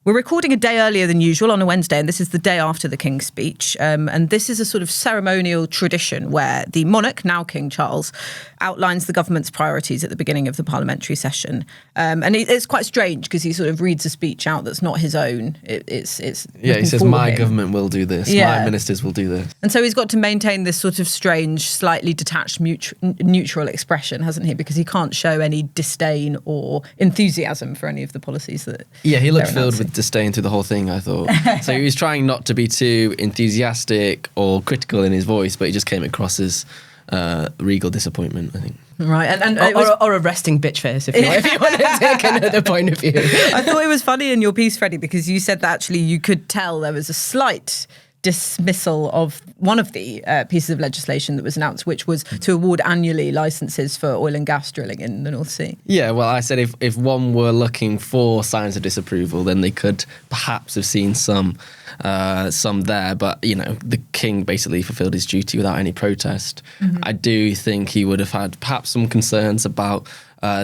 We're recording a day earlier than usual on a Wednesday, and this is the day after the King's speech. And this is a sort of ceremonial tradition where the monarch, now King Charles, outlines the government's priorities at the beginning of the parliamentary session. And it's quite strange because he sort of reads a speech out that's not his own. He says, my government will do this, my ministers will do this. And so he's got to maintain this sort of strange, slightly detached, neutral expression, hasn't he? Because he can't show any disdain or enthusiasm for any of the policies that he looked filled with disdain through the whole thing, I thought. So he was trying not to be too enthusiastic or critical in his voice, but he just came across as regal disappointment, I think. Right, or a resting bitch face, if you want to take another point of view. I thought it was funny in your piece, Freddie, because you said that actually you could tell there was a slight dismissal of one of the pieces of legislation that was announced, which was to award annually licences for oil and gas drilling in the North Sea. Yeah, well, I said if one were looking for signs of disapproval, then they could perhaps have seen some there. But, the king basically fulfilled his duty without any protest. Mm-hmm. I do think he would have had perhaps some concerns about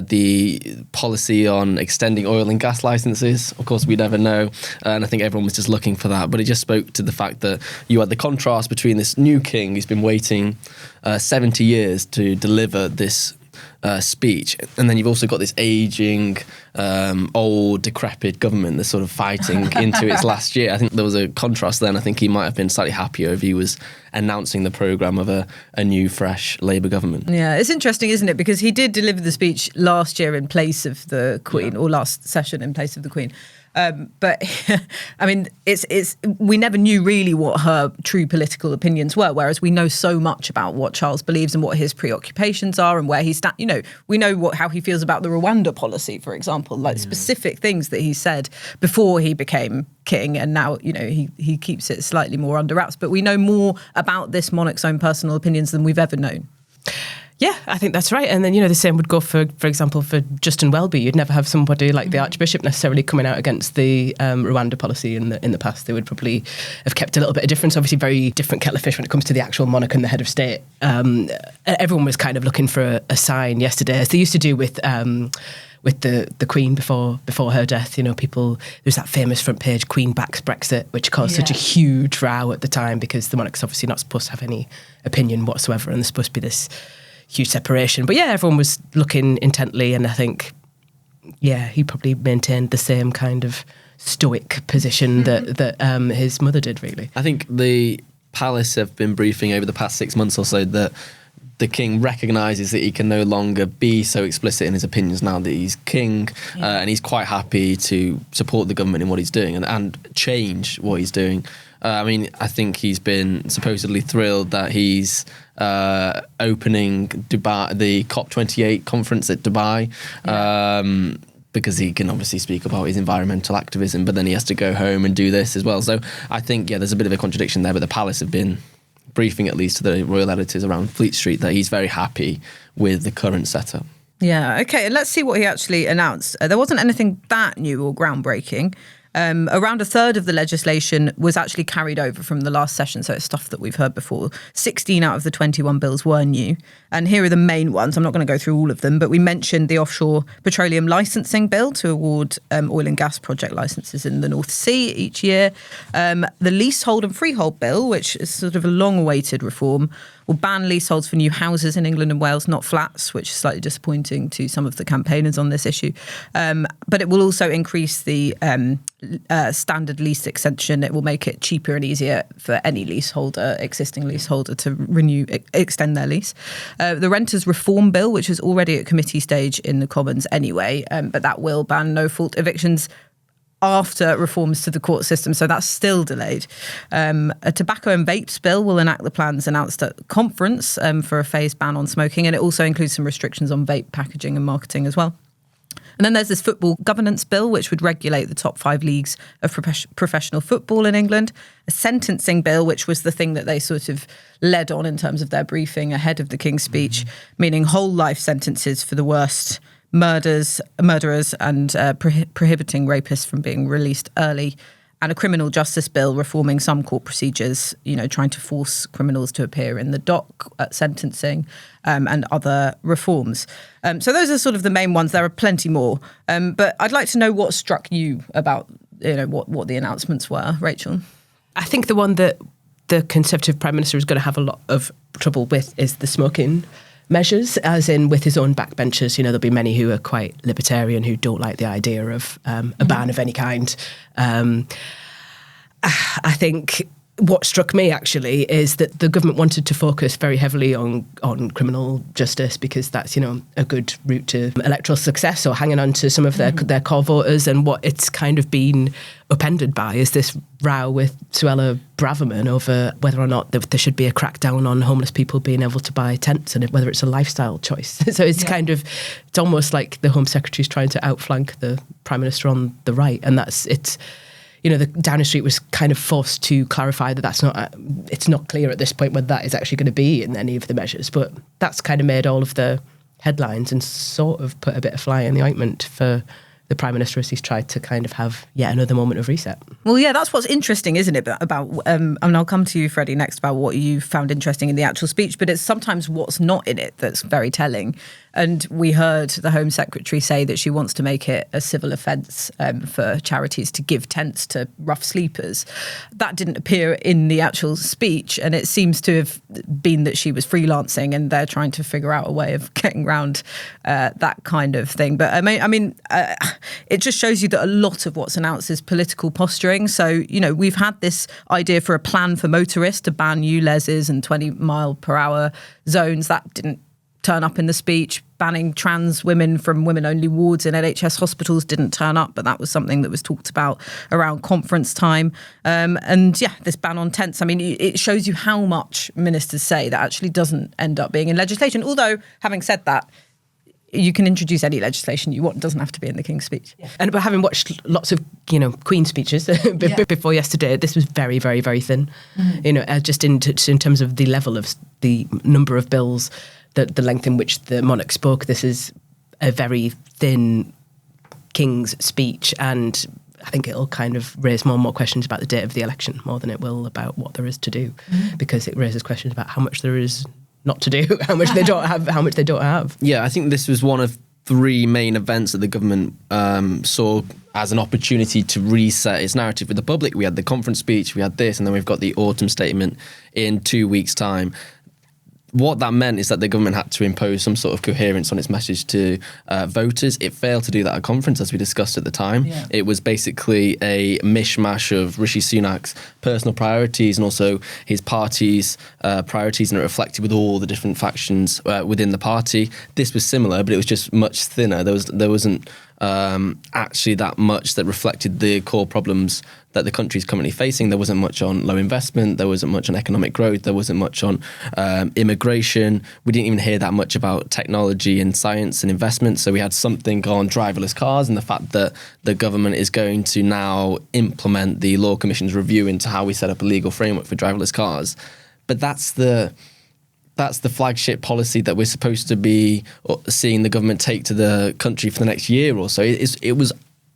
the policy on extending oil and gas licences. Of course, we never know. And I think everyone was just looking for that. But it just spoke to the fact that you had the contrast between this new king who's been waiting 70 years to deliver this speech. And then you've also got this ageing, old, decrepit government that's sort of fighting into its last year. I think there was a contrast then. I think he might have been slightly happier if he was announcing the programme of a new, fresh Labour government. Yeah, it's interesting, isn't it? Because he did deliver the speech last year in place of the Queen, or last session in place of the Queen. But I mean, we never knew really what her true political opinions were, whereas we know so much about what Charles believes and what his preoccupations are and where he stands. We know how he feels about the Rwanda policy, for example, specific things that he said before he became king, and now he keeps it slightly more under wraps. But we know more about this monarch's own personal opinions than we've ever known. Yeah, I think that's right. And then, the same would go for example, for Justin Welby. You'd never have somebody like the Archbishop necessarily coming out against the Rwanda policy in the past. They would probably have kept a little bit of difference. Obviously, very different kettle of fish when it comes to the actual monarch and the head of state. Everyone was kind of looking for a sign yesterday, as they used to do with the Queen before her death. There's that famous front page, Queen backs Brexit, which caused such a huge row at the time because the monarch's obviously not supposed to have any opinion whatsoever, and there's supposed to be this huge separation. But everyone was looking intently, and I think, he probably maintained the same kind of stoic position that his mother did, really. I think the palace have been briefing over the past 6 months or so that the king recognises that he can no longer be so explicit in his opinions now that he's king, and he's quite happy to support the government in what he's doing and change what he's doing. I think he's been supposedly thrilled that he's opening Dubai, the COP28 conference at Dubai, because he can obviously speak about his environmental activism, but then he has to go home and do this as well. So I think, there's a bit of a contradiction there, but the palace have been briefing at least to the royal editors around Fleet Street that he's very happy with the current setup. Yeah, okay, and let's see what he actually announced. There wasn't anything that new or groundbreaking. Around a third of the legislation was actually carried over from the last session, so it's stuff that we've heard before. 16 out of the 21 bills were new. And here are the main ones. I'm not going to go through all of them, but we mentioned the offshore petroleum licensing bill to award oil and gas project licenses in the North Sea each year. The leasehold and freehold bill, which is sort of a long-awaited reform, will ban leaseholds for new houses in England and Wales, not flats, which is slightly disappointing to some of the campaigners on this issue. But it will also increase the standard lease extension. It will make it cheaper and easier for any existing leaseholder to extend their lease. The Renters Reform Bill, which is already at committee stage in the Commons anyway, but that will ban no-fault evictions after reforms to the court system, so that's still delayed. A tobacco and vapes bill will enact the plans announced at the conference for a phased ban on smoking, and it also includes some restrictions on vape packaging and marketing as well. And then there's this football governance bill, which would regulate the top 5 leagues of professional football in England. A sentencing bill, which was the thing that they sort of led on in terms of their briefing ahead of the King's speech, meaning whole life sentences for the worst murderers and prohibiting rapists from being released early. And a criminal justice bill reforming some court procedures, trying to force criminals to appear in the dock at sentencing, and other reforms. So those are sort of the main ones. There are plenty more. But I'd like to know what struck you about what the announcements were. Rachel? I think the one that the Conservative Prime Minister is going to have a lot of trouble with is the smoking measures, as in with his own backbenchers. There'll be many who are quite libertarian, who don't like the idea of a ban of any kind. I think what struck me actually is that the government wanted to focus very heavily on criminal justice, because that's a good route to electoral success, or hanging on to some of their core voters. And what it's kind of been upended by is this row with Suella Braverman over whether or not there should be a crackdown on homeless people being able to buy tents, and whether it's a lifestyle choice. So it's it's almost like the Home Secretary's trying to outflank the Prime Minister on the right, and it's. The Downing Street was kind of forced to clarify that it's not clear at this point whether that is actually going to be in any of the measures, but that's kind of made all of the headlines and sort of put a bit of fly in the ointment for the Prime Minister as he's tried to kind of have yet another moment of reset. Well, yeah, that's what's interesting, isn't it? About and I'll come to you, Freddie, next about what you found interesting in the actual speech, but it's sometimes what's not in it that's very telling. And we heard the Home Secretary say that she wants to make it a civil offence for charities to give tents to rough sleepers. That didn't appear in the actual speech, and it seems to have been that she was freelancing and they're trying to figure out a way of getting around that kind of thing. But it just shows you that a lot of what's announced is political posturing. So, we've had this idea for a plan for motorists to ban ULEZs and 20-mile-per-hour zones. That didn't turn up in the speech. Banning trans women from women-only wards in NHS hospitals didn't turn up, but that was something that was talked about around conference time. This ban on tents, it shows you how much ministers say that actually doesn't end up being in legislation. Although, having said that, you can introduce any legislation you want. It doesn't have to be in the King's speech. Yeah. And but having watched lots of, Queen speeches before yesterday, this was very, very, very thin. Mm-hmm. Just in terms of the level of the number of bills, the length in which the monarch spoke, this is a very thin King's speech, and I think it'll kind of raise more and more questions about the date of the election, more than it will about what there is to do, because it raises questions about how much there is not to do, how much they don't have. Yeah, I think this was one of three main events that the government saw as an opportunity to reset its narrative with the public. We had the conference speech, we had this, and then we've got the autumn statement in 2 weeks' time. What that meant is that the government had to impose some sort of coherence on its message to voters. It failed to do that at conference, as we discussed at the time. Yeah. It was basically a mishmash of Rishi Sunak's personal priorities and also his party's priorities, and it reflected with all the different factions within the party. This was similar, but it was just much thinner. There wasn't actually that much that reflected the core problems that the country is currently facing. There wasn't much on low investment. There wasn't much on economic growth. There wasn't much on immigration. We didn't even hear that much about technology and science and investment. So we had something on driverless cars and the fact that the government is going to now implement the Law Commission's review into how we set up a legal framework for driverless cars. But that's the flagship policy that we're supposed to be seeing the government take to the country for the next year or so. It was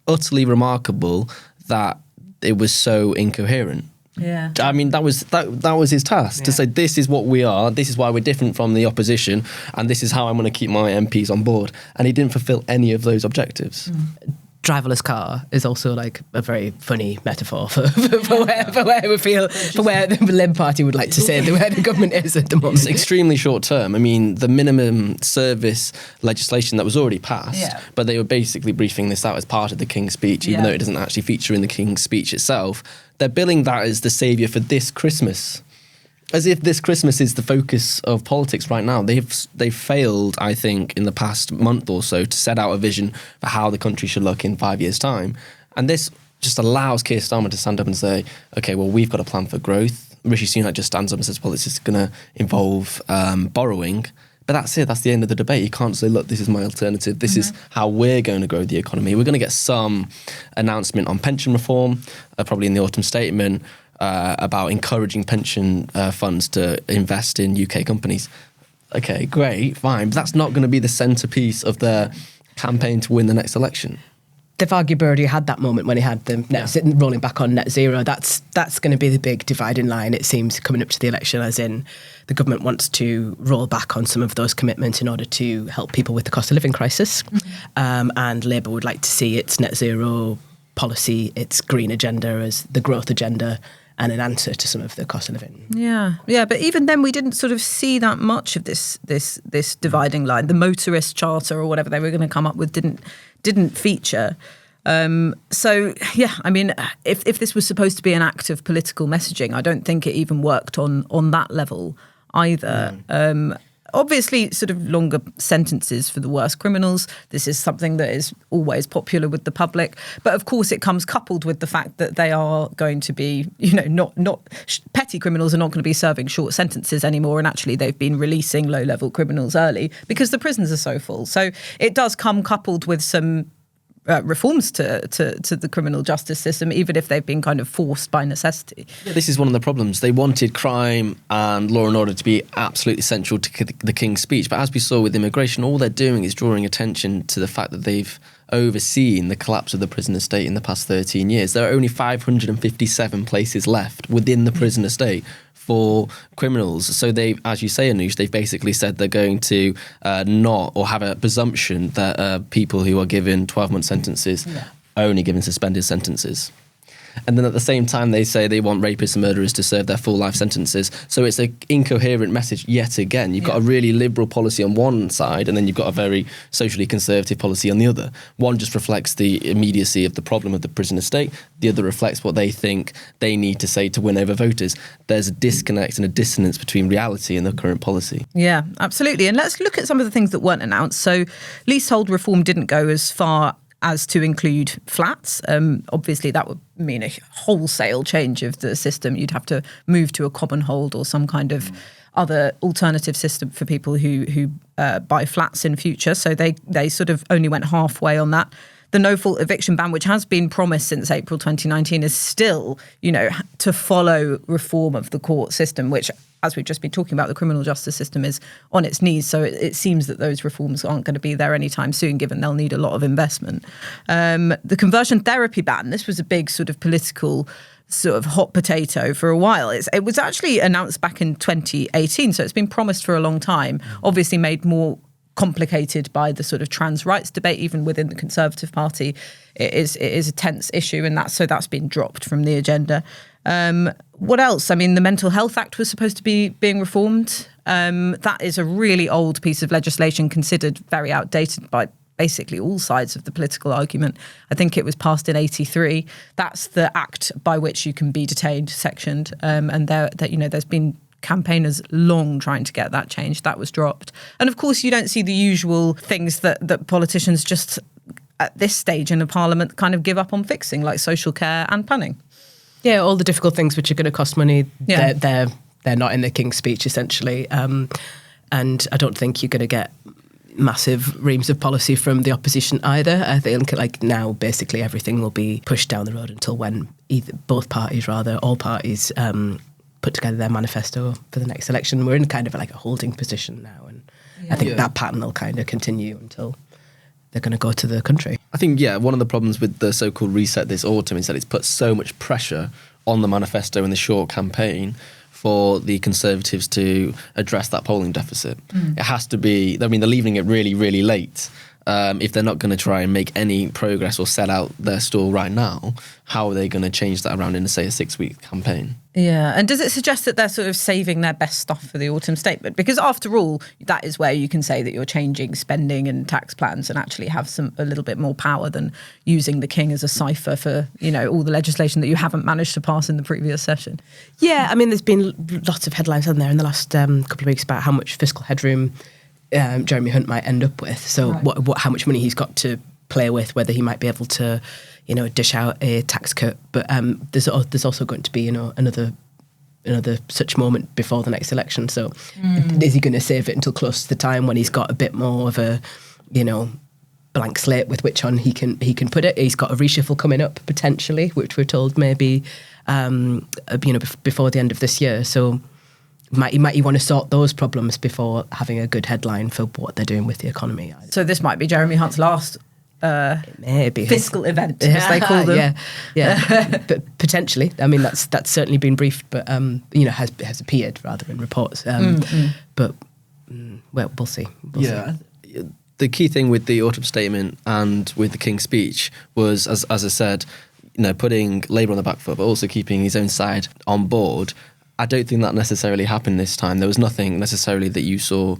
utterly remarkable that it was so incoherent. Yeah, that was his task, to say this is what we are, this is why we're different from the opposition, and this is how I'm going to keep my MPs on board. And he didn't fulfil any of those objectives. Driverless car is also like a very funny metaphor for where we feel, for where the Labour Party would like to say where the government is at the moment. It's extremely short term. The minimum service legislation that was already passed, but they were basically briefing this out as part of the King's speech, even though it doesn't actually feature in the King's speech itself. They're billing that as the saviour for this Christmas. As if this Christmas is the focus of politics right now. They've failed, I think, in the past month or so to set out a vision for how the country should look in 5 years' time. And this just allows Keir Starmer to stand up and say, OK, well, we've got a plan for growth. Rishi Sunak just stands up and says, well, it's just going to involve borrowing. But that's it. That's the end of the debate. You can't say, look, this is my alternative. This is how we're going to grow the economy. We're going to get some announcement on pension reform, probably in the autumn statement, about encouraging pension funds to invest in UK companies. Okay, great, fine. But that's not going to be the centrepiece of their campaign to win the next election. They've arguably already had that moment when he had the rolling back on net zero. That's going to be the big dividing line, it seems, coming up to the election, as in the government wants to roll back on some of those commitments in order to help people with the cost of living crisis. And Labour would like to see its net zero policy its green agenda as the growth agenda and an answer to some of the cost of living. Yeah. But even then, we didn't sort of see that much of this dividing line. The motorist charter or whatever they were going to come up with didn't feature. So yeah, I mean, if this was supposed to be an act of political messaging, I don't think it even worked on that level either. Obviously, sort of longer sentences for the worst criminals. This is something that is always popular with the public. But of course, it comes coupled with the fact that they are going to be, not petty criminals are not going to be serving short sentences anymore. And actually, they've been releasing low-level criminals early because the prisons are so full. So it does come coupled with some reforms to the criminal justice system, even if they've been kind of forced by necessity. Yeah, this is one of the problems. They wanted crime and law and order to be absolutely central to the King's speech. But as we saw with immigration, all they're doing is drawing attention to the fact that they've overseen the collapse of the prison estate in the past 13 years. There are only 557 places left within the prison estate for criminals. So they, as you say, Anoosh, they've basically said they're going to not, or have a presumption that people who are given 12-month sentences are only given suspended sentences. And then at the same time, they say they want rapists and murderers to serve their full life sentences. So it's an incoherent message yet again. You've got a really liberal policy on one side, and then you've got a very socially conservative policy on the other. One just reflects the immediacy of the problem of the prison estate. The other reflects what they think they need to say to win over voters. There's a disconnect and a dissonance between reality and the current policy. Yeah, absolutely. And let's look at some of the things that weren't announced. So leasehold reform didn't go as far as to include flats. Obviously, that would mean a wholesale change of the system. You'd have to move to a common hold or some kind of other alternative system for people who buy flats in future. So they sort of only went halfway on that. The no-fault eviction ban, which has been promised since April 2019, is still, to follow reform of the court system, which, as we've just been talking about, the criminal justice system is on its knees. So it seems that those reforms aren't going to be there anytime soon, given they'll need a lot of investment. The conversion therapy ban, this was a big sort of political sort of hot potato for a while. It was actually announced back in 2018, so it's been promised for a long time, obviously made more complicated by the sort of trans rights debate, even within the Conservative Party. It is a tense issue, and that's been dropped from the agenda. What else? I mean, the Mental Health Act was supposed to be being reformed. That is a really old piece of legislation, considered very outdated by basically all sides of the political argument. I think it was passed in '83. That's the act by which you can be detained, sectioned, and there's been campaigners long trying to get that changed. That was dropped. And of course, you don't see the usual things that politicians just at this stage in the parliament kind of give up on fixing, like social care and planning. Yeah, all the difficult things which are going to cost money, they're not in the King's speech, essentially. And I don't think you're going to get massive reams of policy from the opposition either. I think now basically everything will be pushed down the road until when all parties put together their manifesto for the next election. We're in kind of like a holding position now, and I think that pattern will kind of continue until they're going to go to the country. I think, one of the problems with the so-called reset this autumn is that it's put so much pressure on the manifesto and the short campaign for the Conservatives to address that polling deficit. It has to be, they're leaving it really, really late. If they're not going to try and make any progress or set out their stall right now, how are they going to change that around in, say, a 6-week campaign? Yeah, and does it suggest that they're sort of saving their best stuff for the autumn statement? Because after all, that is where you can say that you're changing spending and tax plans and actually have a little bit more power than using the King as a cipher for, all the legislation that you haven't managed to pass in the previous session. Yeah, there's been lots of headlines on there in the last couple of weeks about how much fiscal headroom Jeremy Hunt might end up with. So how much money he's got to play with, whether he might be able to, dish out a tax cut. But there's also going to be, another such moment before the next election. So is he going to save it until close to the time when he's got a bit more of a, blank slate with which on he can put it? He's got a reshuffle coming up potentially, which we're told maybe, before the end of this year. So might he want to sort those problems before having a good headline for what they're doing with the economy? So this might be Jeremy Hunt's last maybe fiscal event, as they call them. Yeah. But potentially, that's certainly been briefed, but has appeared rather in reports. But well, we'll see. the key thing with the autumn statement and with the King's speech was, as I said, putting Labour on the back foot, but also keeping his own side on board. I don't think that necessarily happened this time. There was nothing necessarily that you saw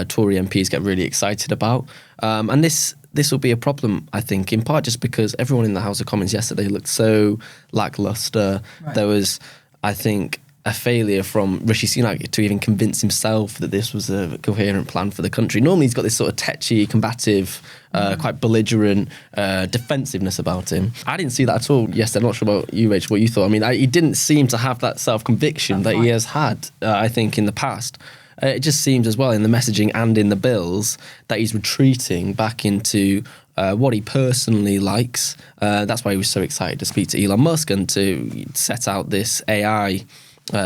Tory MPs get really excited about. And this will be a problem, I think, in part just because everyone in the House of Commons yesterday looked so lacklustre. Right. There was, I think, a failure from Rishi Sunak to even convince himself that this was a coherent plan for the country. Normally he's got this sort of tetchy, combative, quite belligerent defensiveness about him. I didn't see that at all yesterday. I'm not sure about you, Rach, what you thought. I mean, he didn't seem to have that self-conviction that he has had, I think, in the past. It just seems as well in the messaging and in the bills that he's retreating back into what he personally likes. That's why he was so excited to speak to Elon Musk and to set out this AI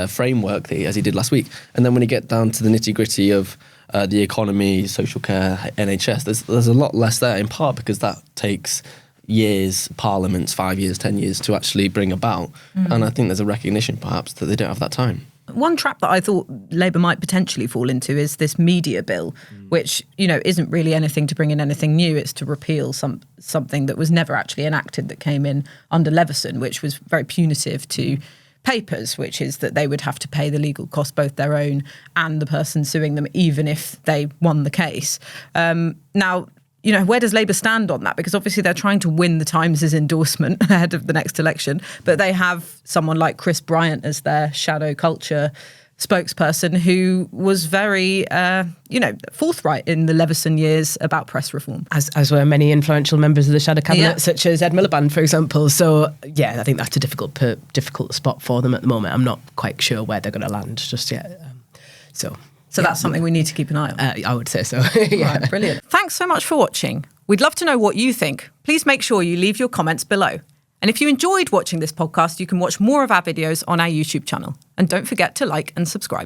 framework as he did last week. And then when you get down to the nitty-gritty of the economy, social care, NHS, there's a lot less there, in part because that takes years, parliaments, 5 years, 10 years to actually bring about. And I think there's a recognition perhaps that they don't have that time. One trap that I thought Labour might potentially fall into is this media bill, which, isn't really anything to bring in anything new. It's to repeal something that was never actually enacted, that came in under Leveson, which was very punitive to papers, which is that they would have to pay the legal cost, both their own and the person suing them, even if they won the case. Now, where does Labour stand on that? Because obviously they're trying to win the Times' endorsement ahead of the next election, but they have someone like Chris Bryant as their shadow culture spokesperson, who was very, forthright in the Leveson years about press reform. As were many influential members of the shadow cabinet, such as Ed Miliband, for example. So, I think that's a difficult spot for them at the moment. I'm not quite sure where they're going to land just yet. So that's something we need to keep an eye on. I would say so. Right, brilliant. Thanks so much for watching. We'd love to know what you think. Please make sure you leave your comments below. And if you enjoyed watching this podcast, you can watch more of our videos on our YouTube channel. And don't forget to like and subscribe.